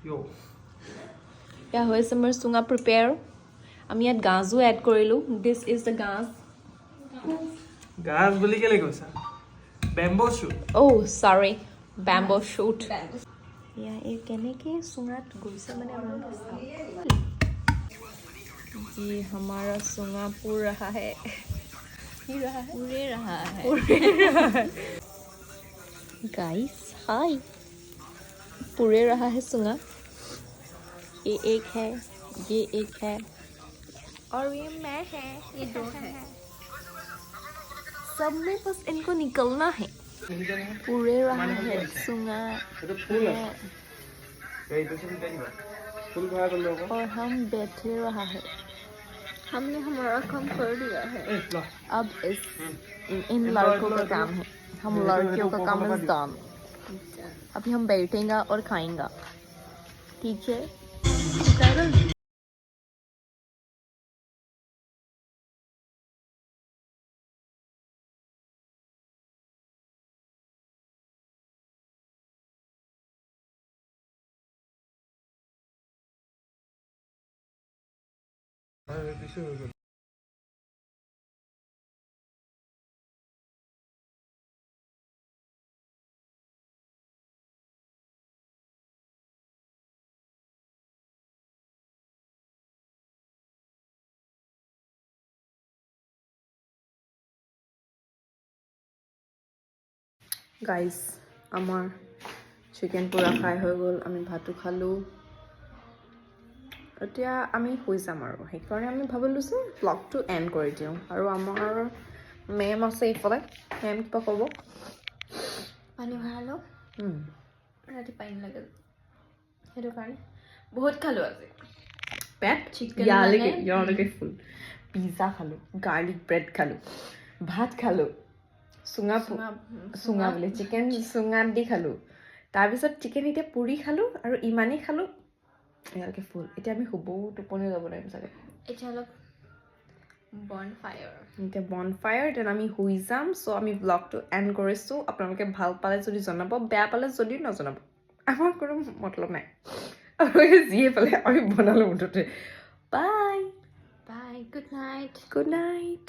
Yo. Yeah, হৈ আছে মোৰ চুঙা প্ৰিপেয়াৰ আমি ইয়াত গাজো এড কৰিলোঁ দিছ ইজ দ্য গাজ গাজ বুলি কেলে কৈছা bamboo shoot Oh, sorry. Bamboo shoot. Yeah, ये কেনেকে চুঙাত গৈছে মানে আপোনালোকে চাওক जी हमारा चुंगा पुर रहा है गाइस हाय पुरे रहा है चुंगा ये एक है ये एक है और ये मैं है ये दो है सब में बस इनको निकलना है पुरे रहा है चुंगा और हम बैठे रहा है हमने हमारा काम कर दिया है अब इन लड़कों का काम है हम लड़कियों का काम इज डन अभी हम बैठेंगे और खाएंगे ठीक है গাইজ আমাৰ চিকেন পুৰা ফ্ৰাই হৈ গ'ল আমি ভাতো খালোঁ এতিয়া আমি শুই যাম আৰু সেইকাৰণে আমি ভাবিলোঁ যে ব্লগটো এণ্ড কৰি দিওঁ আৰু আমাৰ মেম আছে এইফালে মেম কিবা ক'ব পানী ভৰালোঁ ৰাতি পানী লাগিল সেইটো কাৰণে বহুত খালোঁ আজি পেট চিকেন ইয়ালৈকে ফুল পিজ্জা খালোঁ গাৰ্লিক ব্ৰেড খালোঁ ভাত খালোঁ চুঙা বোলে চিকেন চুঙাত দি খালোঁ তাৰপিছত চিকেন এতিয়া পুৰি খালোঁ আৰু ইমানেই খালোঁ ইয়ালৈকে ফুল এতিয়া আমি শুবও টোপনিও যাব লাগিব চাগে এতিয়া অলপ বনফায়াৰ দেন আমি শুই যাম চ' আমি ব্লগটো এণ্ড কৰিছোঁ আপোনালোকে ভাল পালে যদি জনাব বেয়া পালে যদিও নজনাব আমাৰ কোনো মতলব নাই আপোনালোকে যিয়ে পালে আমি বনালোঁ মুঠতে বাই গুড নাইট